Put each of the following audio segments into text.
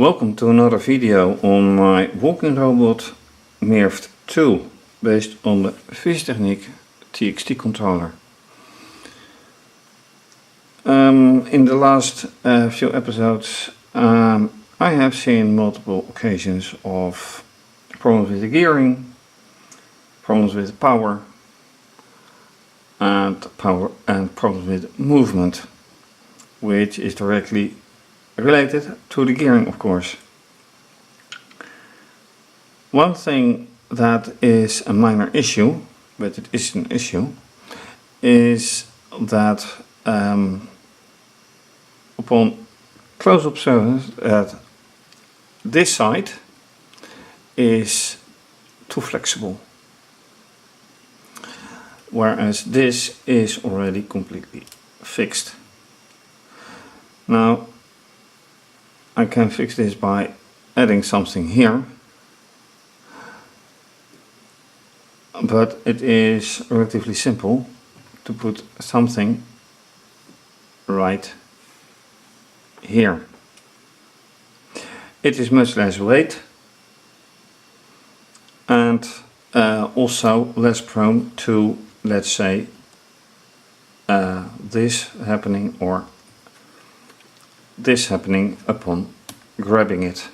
Welcome to another video on my walking robot Mirft2 based on the fischertechnik TXT controller. In the last few episodes I have seen multiple occasions of problems with the gearing, problems with the power and problems with movement, which is directly related to the gearing, of course. One thing that is a minor issue, but it is an issue, is that upon close observance that this side is too flexible, whereas this is already completely fixed. Now I can fix this by adding something here, but it is relatively simple to put something right here. It is much less weight and also less prone to, let's say, this happening or this happening upon grabbing it.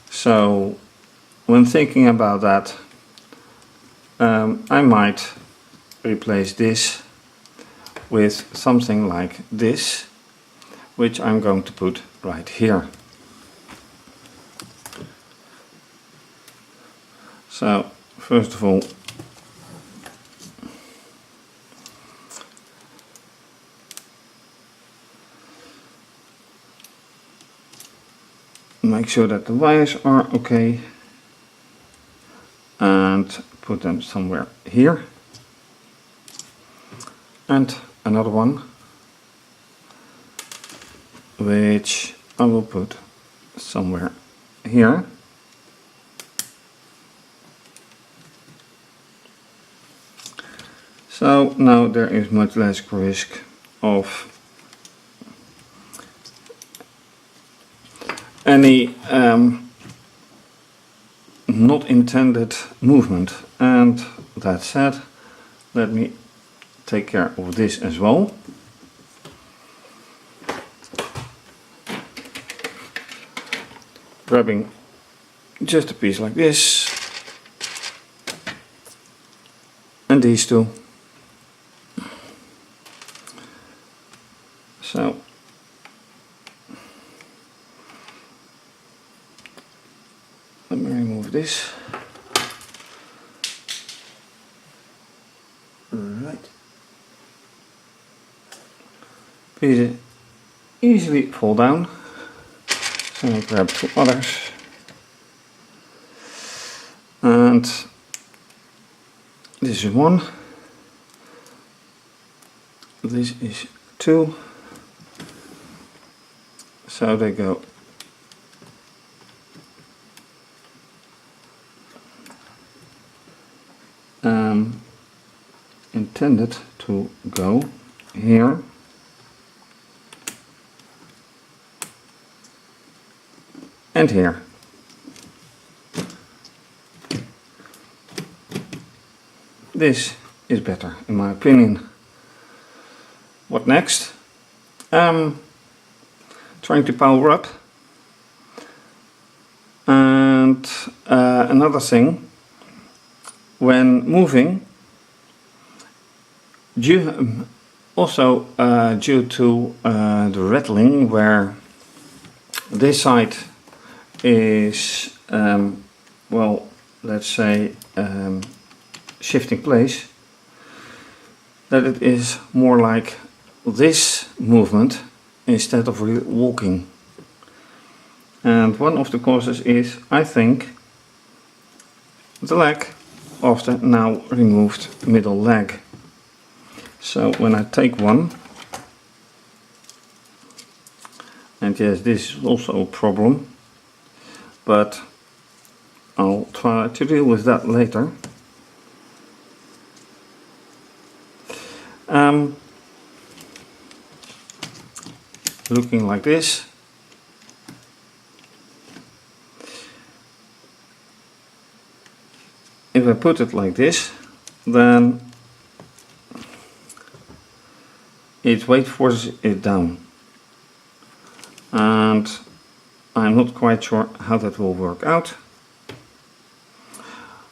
So when thinking about that, I might replace this with something like this, which I'm going to put right here. So first of all, make sure that the wires are okay and put them somewhere here, and another one which I will put somewhere here. So now there is much less risk of any not intended movement. And that said, let me take care of this as well. Grabbing just a piece like this and these two. So let me remove this. Right. These easily fall down. So I grab two others. And this is one. This is two. So they go intended to go here and here. This is better in my opinion. What next? Trying to power up, and another thing, when moving, due to the rattling, where this side is well, let's say shifting place, that it is more like this movement instead of walking. And one of the causes is, I think, the leg of the now removed middle leg. So when I take one, and yes, this is also a problem, but I'll try to deal with that later. Looking like this, if I put it like this, then its weight forces it down. And I'm not quite sure how that will work out,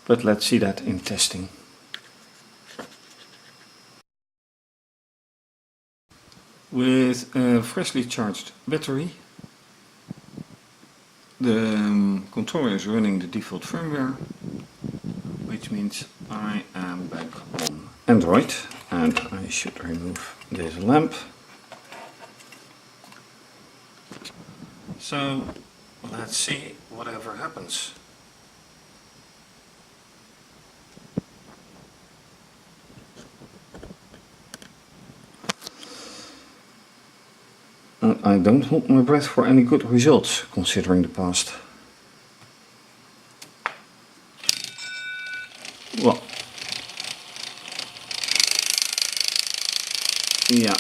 but let's see that in testing. With a freshly charged battery, the controller is running the default firmware, which means I am back on Android, and I should remove this lamp. So let's see whatever happens. And I don't hold my breath for any good results, considering the past. Well, yeah.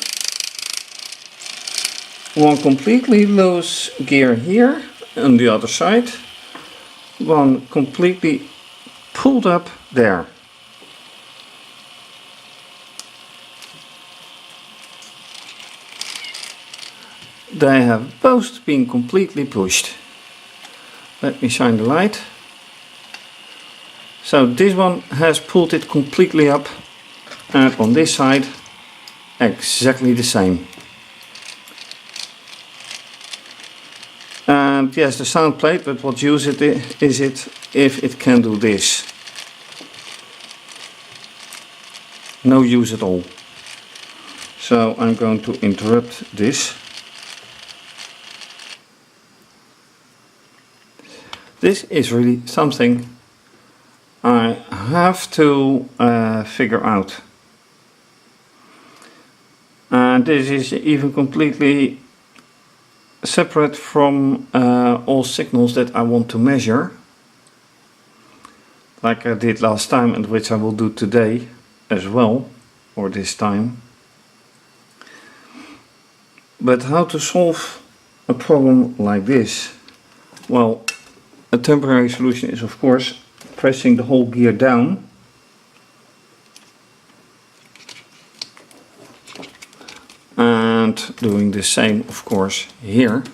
One completely loose gear here on the other side. One completely pulled up there. They have both been completely pushed. Let me shine the light. So this one has pulled it completely up, and on this side exactly the same. And yes, the sound plate, but what use it is it if it can do this? No use at all. So I'm going to interrupt this. This is really something I have to figure out. And this is even completely separate from all signals that I want to measure, like I did last time and which I will do today as well, or this time. But how to solve a problem like this? Well, a temporary solution is of course pressing the whole gear down and doing the same of course here,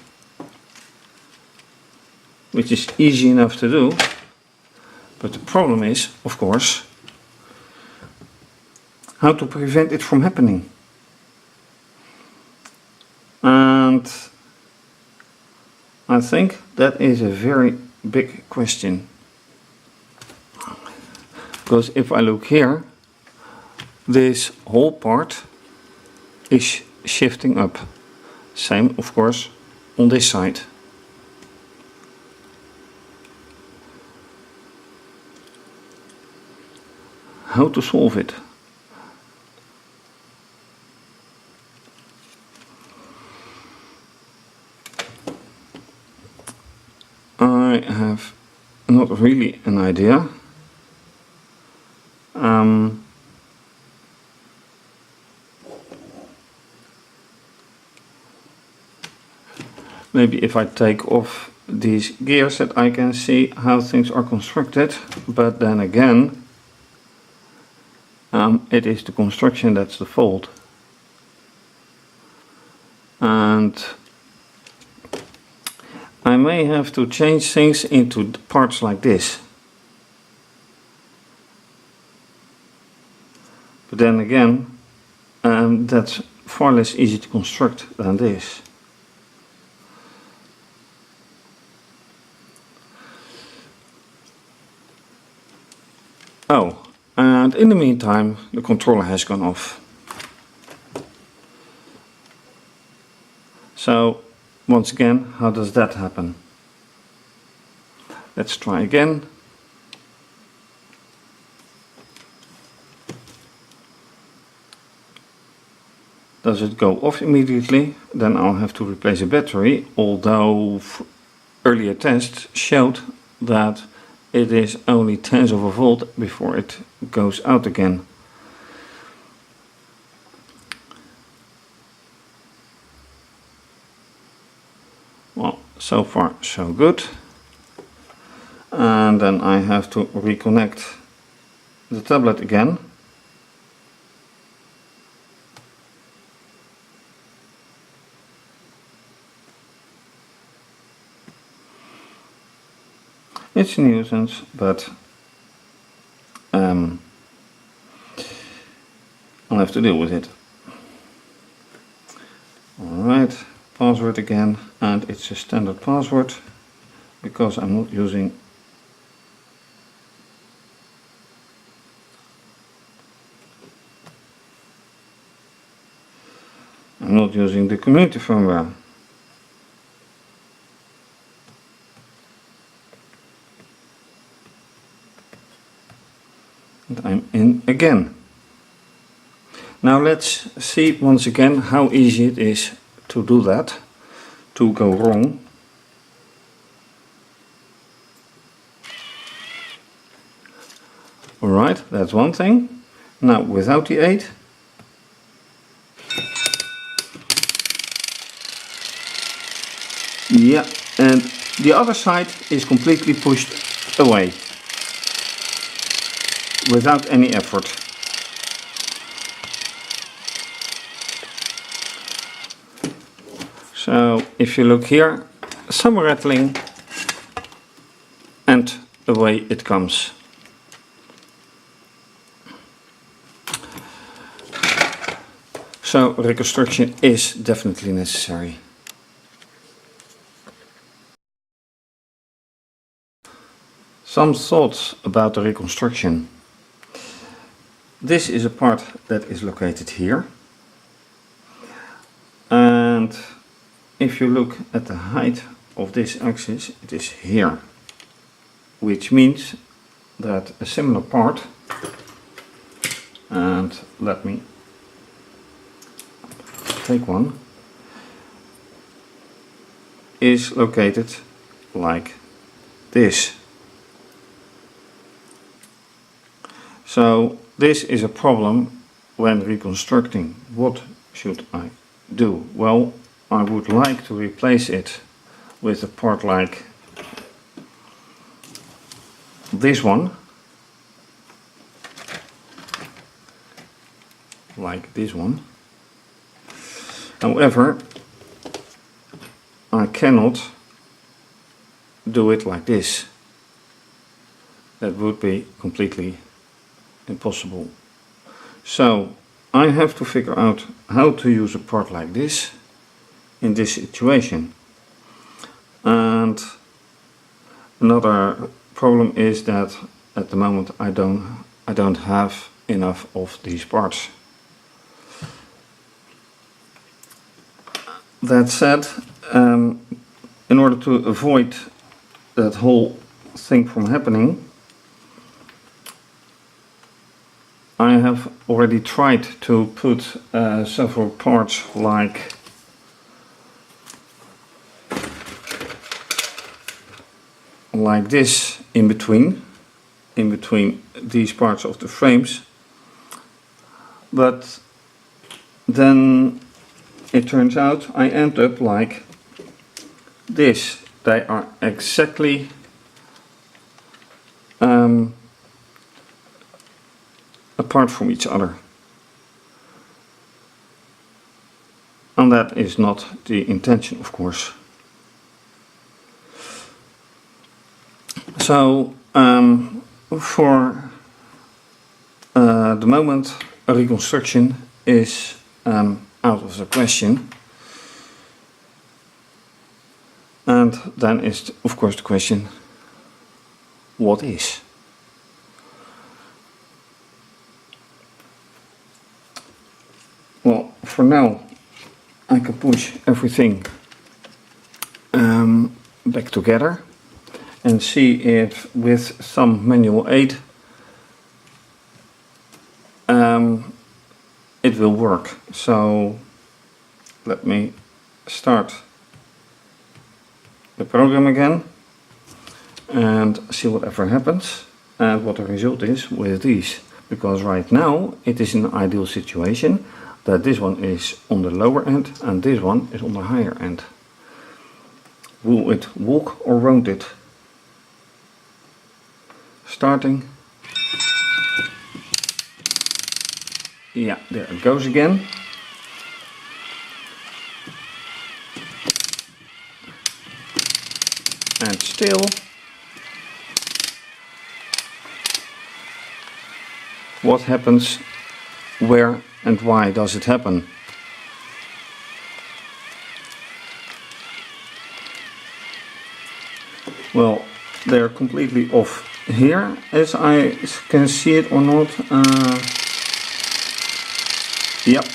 which is easy enough to do, but the problem is of course how to prevent it from happening. And I think that is a very big question, because if I look here, this whole part is shifting up. Same of course on this side. How to solve it? I have not really an idea. Maybe if I take off these gears that I can see how things are constructed, but then again it is the construction that's the fault. And I may have to change things into parts like this. But then again, that's far less easy to construct than this. Oh, and in the meantime, the controller has gone off. So, once again, how does that happen? Let's try again. Does it go off immediately? Then I'll have to replace a battery, although earlier tests showed that it is only tenths of a volt before it goes out again. Well, so far so good. And then I have to reconnect the tablet again. It's a nuisance, but I'll have to deal with it. Alright, password again, and it's a standard password because I'm not using the community firmware. And I'm in again. Now let's see once again how easy it is to do that, to go wrong. Alright, that's one thing. Now without the 8. Yeah, and the other side is completely pushed away without any effort. So if you look here, some rattling and away it comes. So reconstruction is definitely necessary. Some thoughts about the reconstruction. This is a part that is located here, and if you look at the height of this axis, it is here, which means that a similar part, and let me take one, is located like this. So this is a problem when reconstructing. What should I do? Well, I would like to replace it with a part like this one. Like this one. However, I cannot do it like this. That would be completely impossible. So I have to figure out how to use a part like this in this situation. And another problem is that at the moment I don't have enough of these parts. That said, in order to avoid that whole thing from happening, I have already tried to put several parts like this in between these parts of the frames, but then it turns out I end up like this. They are exactly apart from each other, and that is not the intention, of course. So for the moment a reconstruction is out of the question, and then is of course the question, what is? Well, for now I can push everything back together and see if with some manual aid it will work. So let me start the program again and see whatever happens and what the result is with these, because right now it is an ideal situation that this one is on the lower end and this one is on the higher end. Will it walk or won't it? Starting. Yeah, there it goes again. And still. What happens? Where and why does it happen? Well, they're completely off here, as I can see it or not. Yep.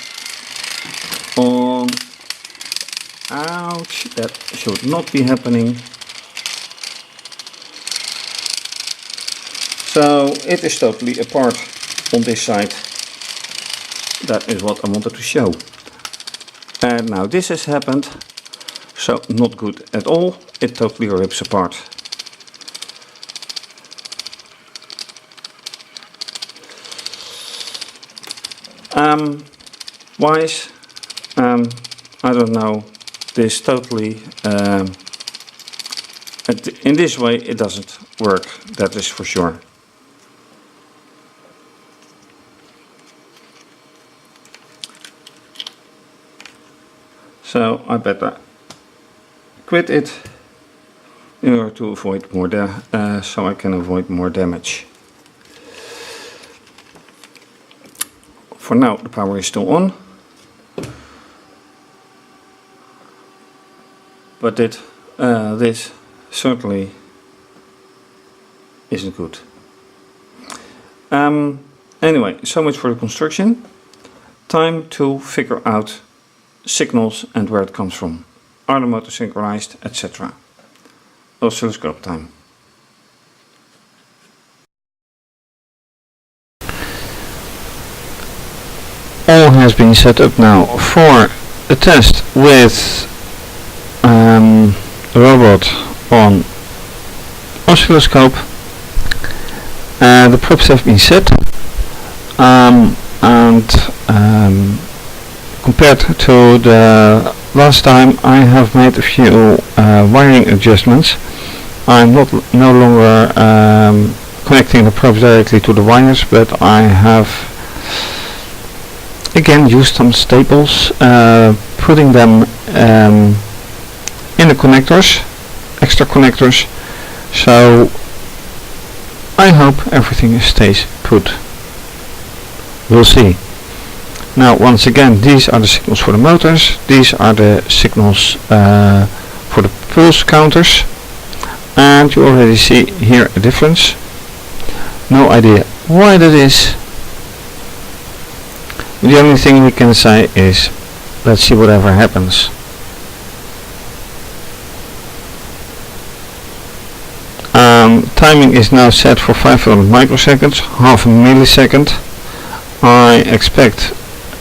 Ouch, that should not be happening. So it is totally apart on this side. That is what I wanted to show. And now this has happened, so not good at all. It totally rips apart. Wise, I don't know. This totally, in this way it doesn't work, that is for sure. So I better quit it in order to avoid more so I can avoid more damage. For now the power is still on, but this certainly isn't good. Anyway, so much for the construction. Time to figure out signals and where it comes from. Are the motors synchronized, etc. Oscilloscope time. All has been set up now for a test with the robot on oscilloscope. The props have been set, and compared to the last time, I have made a few wiring adjustments. I'm no longer connecting the probes directly to the wires, but I have again used some staples, putting them in the connectors, extra connectors, so I hope everything stays put. We'll see. Now once again, these are the signals for the motors, these are the signals for the pulse counters, and you already see here a difference. No idea why that is. The only thing we can say is, let's see whatever happens. Timing is now set for 500 microseconds, half a millisecond. I expect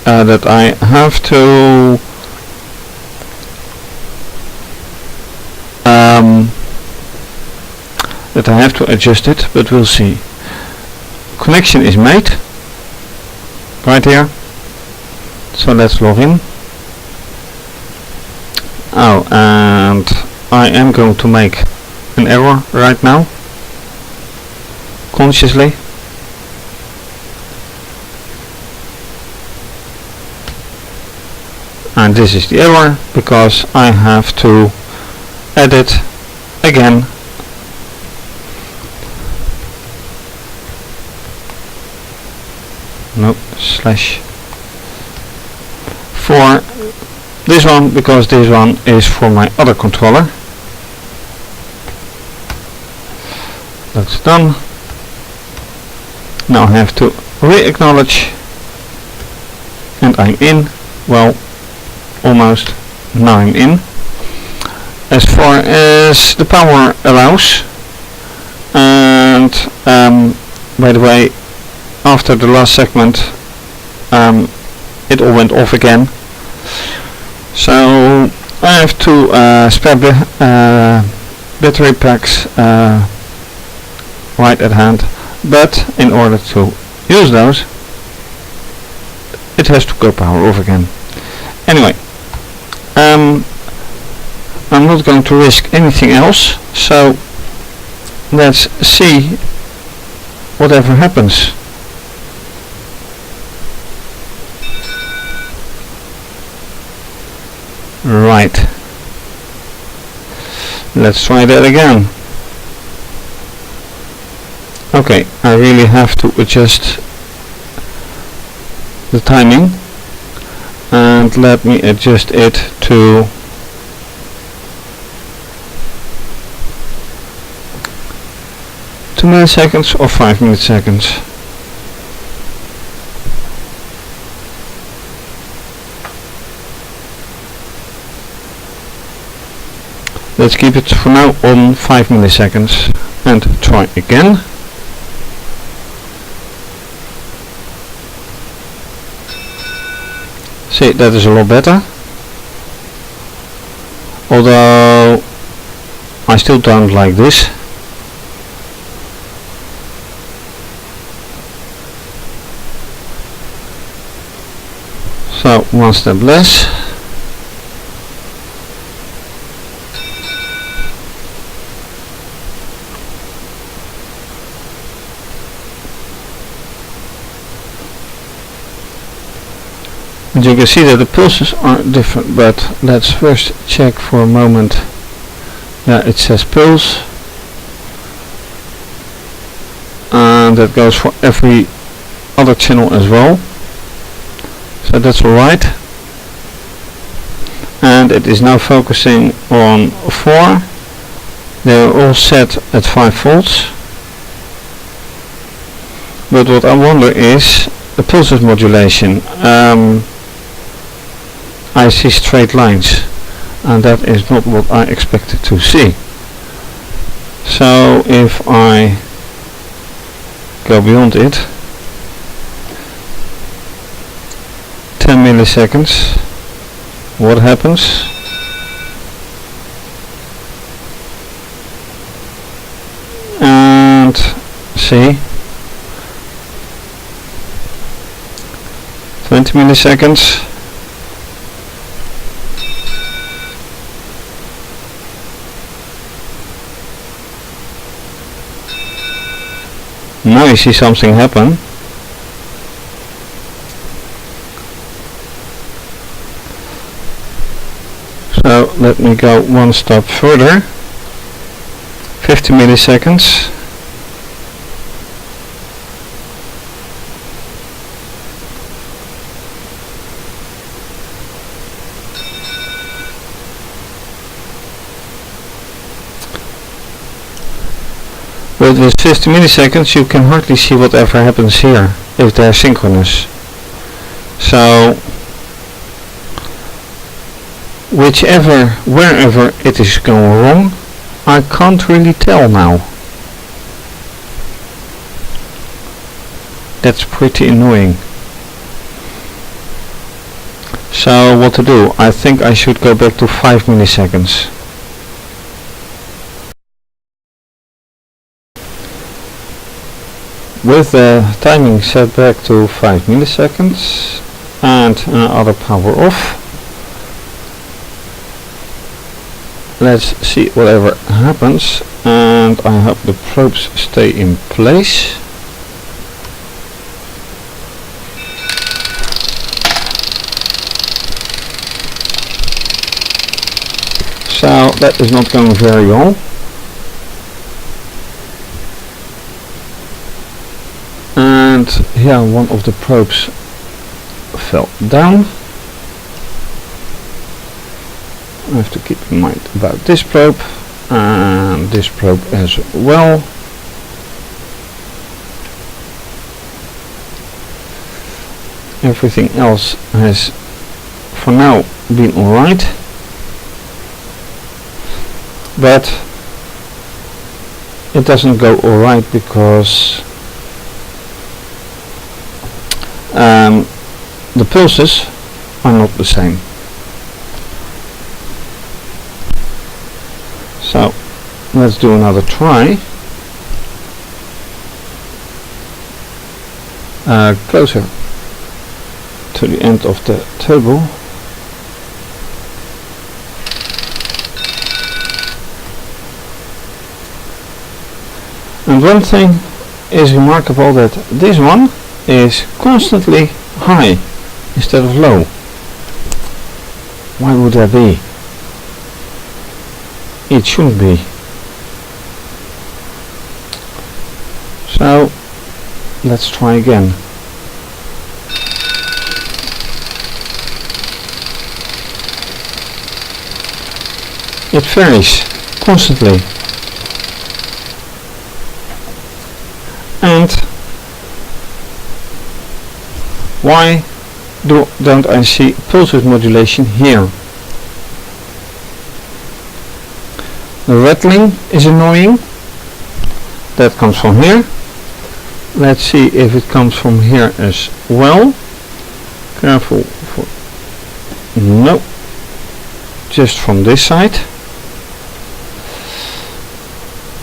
that I have to adjust it, but we'll see. Connection is made right here, so let's log in. Oh, and I am going to make an error right now, consciously. And this is the error because I have to edit again slash for this one, because this one is for my other controller. That's done. Now I have to re-acknowledge, and I'm in. Well, almost. Now I'm in. As far as the power allows, and by the way, after the last segment it all went off again, so I have two spare battery packs right at hand, but in order to use those it has to go power off again. Anyway, I'm not going to risk anything else, so let's see whatever happens. Right. Let's try that again. Okay, I really have to adjust the timing, and let me adjust it to 2 milliseconds or 5 milliseconds. Let's keep it for now on 5 milliseconds and try again. See, that is a lot better. Although I still don't like this. So one step less. And you can see that the pulses are different, but let's first check for a moment. Yeah, it says pulse, and that goes for every other channel as well, so that's alright. And it is now focusing on 4. They are all set at 5 volts, but what I wonder is the pulses modulation. I see straight lines, and that is not what I expected to see. So if I go beyond it, 10 milliseconds, what happens? And see, 20 milliseconds. Now you see something happen. So let me go one step further. 50 milliseconds. But with 50 milliseconds you can hardly see whatever happens here if they're synchronous. So wherever it is going wrong, I can't really tell now. That's pretty annoying. So what to do? I think I should go back to 5 milliseconds. With the timing set back to 5 milliseconds and other power off, let's see whatever happens, and I hope the probes stay in place. So that is not going very well. And here one of the probes fell down. I have to keep in mind about this probe and this probe as well. Everything else has for now been alright, but it doesn't go alright because the pulses are not the same. So let's do another try. Closer to the end of the table. And one thing is remarkable, that this one is constantly high instead of low. Why would that be? It shouldn't be. So let's try again. It varies constantly. And why don't I see pulse width modulation here? The rattling is annoying. That comes from here. Let's see if it comes from here as well. Careful for... No. Just from this side.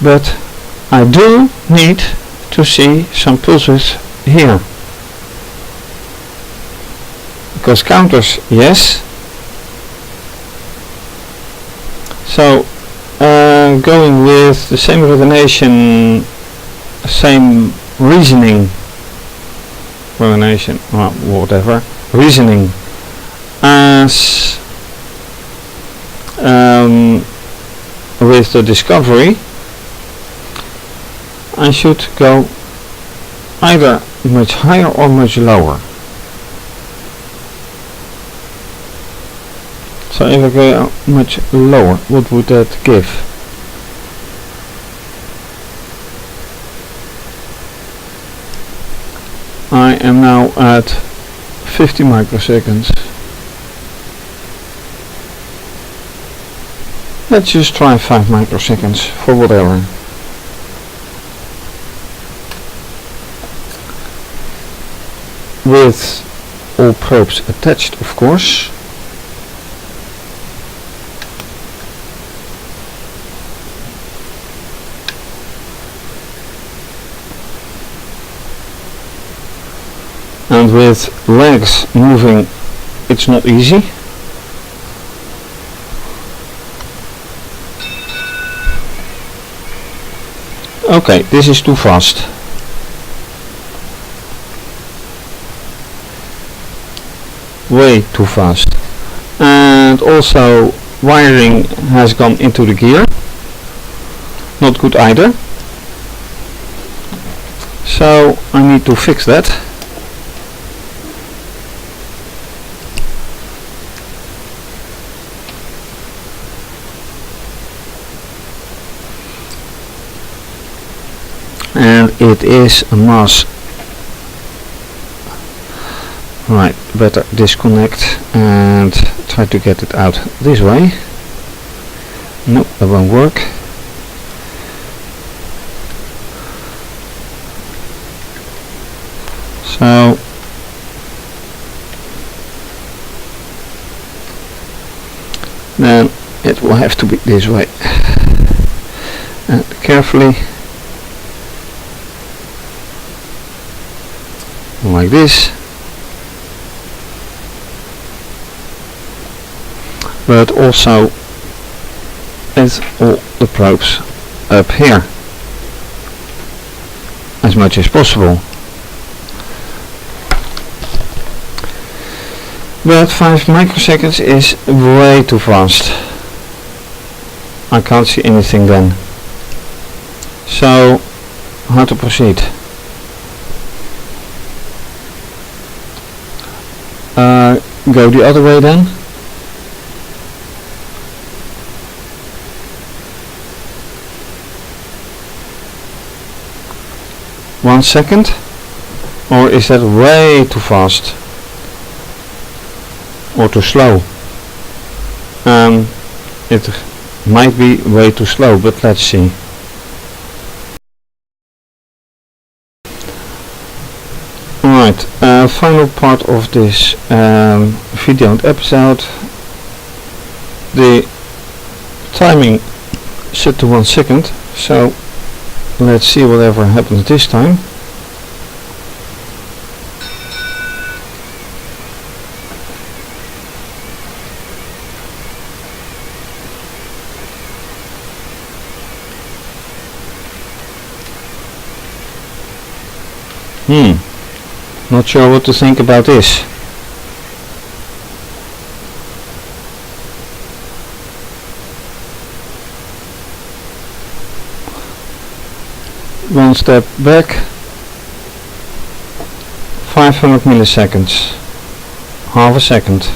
But I do need to see some pulse width here. Because counters, yes. So going with the same resonation, same reasoning, well, whatever, reasoning as with the discovery, I should go either much higher or much lower. So if I go much lower, what would that give? I am now at 50 microseconds. Let's just try 5 microseconds for whatever. With all probes attached, of course. And with legs moving, it's not easy. Okay, this is too fast. Way too fast. And also wiring has gone into the gear. Not good either. So I need to fix that. And it is a mass. Right, better disconnect and try to get it out this way. Nope, that won't work. So then it will have to be this way. And carefully, like this. But also with all the probes up here as much as possible. But 5 microseconds is way too fast. I can't see anything then. So how to proceed? Go the other way then. One second, or is that way too fast or too slow? It might be way too slow, but let's see. Alright, final part of this video and episode. The timing set to 1 second, so let's see whatever happens this time. Not sure what to think about this. 1 step back, 500 milliseconds, half a second.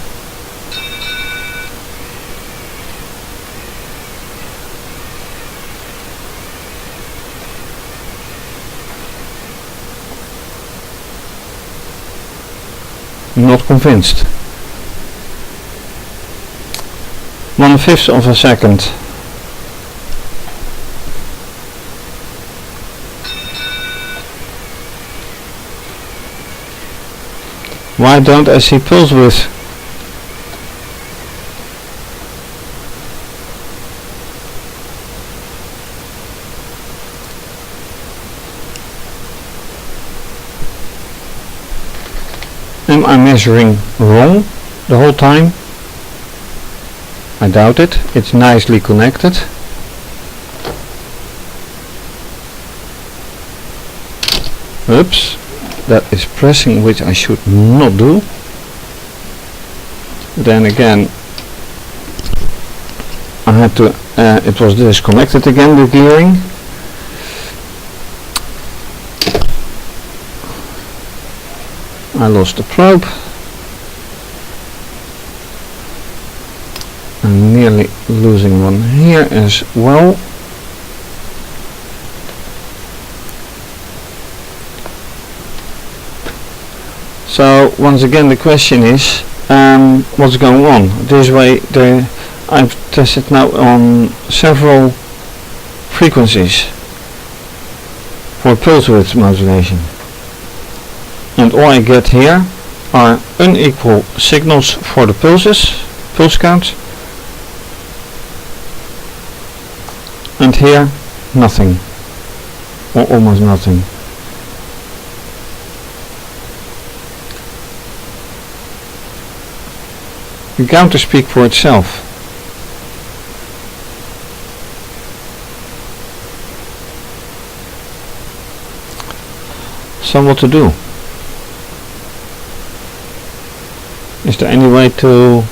Not convinced. 1/5 of a second. Why don't I see pulse width? Am I measuring wrong the whole time? I doubt it. It's nicely connected. Oops, that is pressing, which I should not do. Then again, I had to, it was disconnected again, the gearing. I lost the probe. I'm nearly losing one here as well. So once again the question is, what's going on? This way I've tested now on several frequencies for pulse width modulation, and all I get here are unequal signals for the pulse count, and here nothing, or almost nothing. The counter speak for itself. So what to do? Is there any way to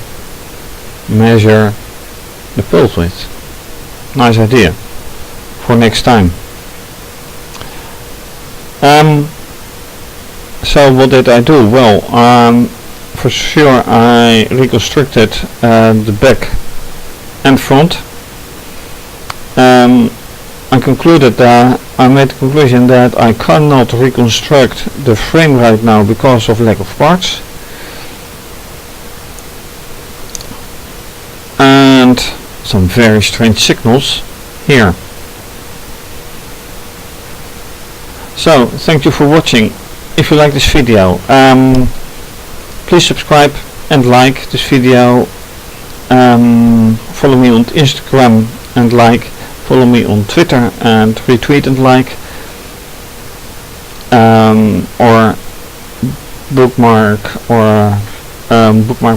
measure the pulse width? Nice idea for next time. So what did I do? Well, for sure I reconstructed the back and front. I concluded that I made the conclusion that I cannot reconstruct the frame right now because of lack of parts, and some very strange signals here. So thank you for watching. If you like this video, please subscribe and like this video. Follow me on Instagram and like. Follow me on Twitter and retweet and like. Or bookmark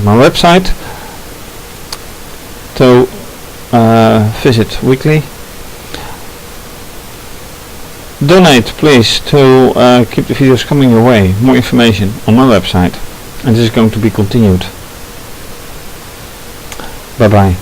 my website to visit weekly. Donate please to keep the videos coming your way. More information on my website, and this is going to be continued. Bye bye.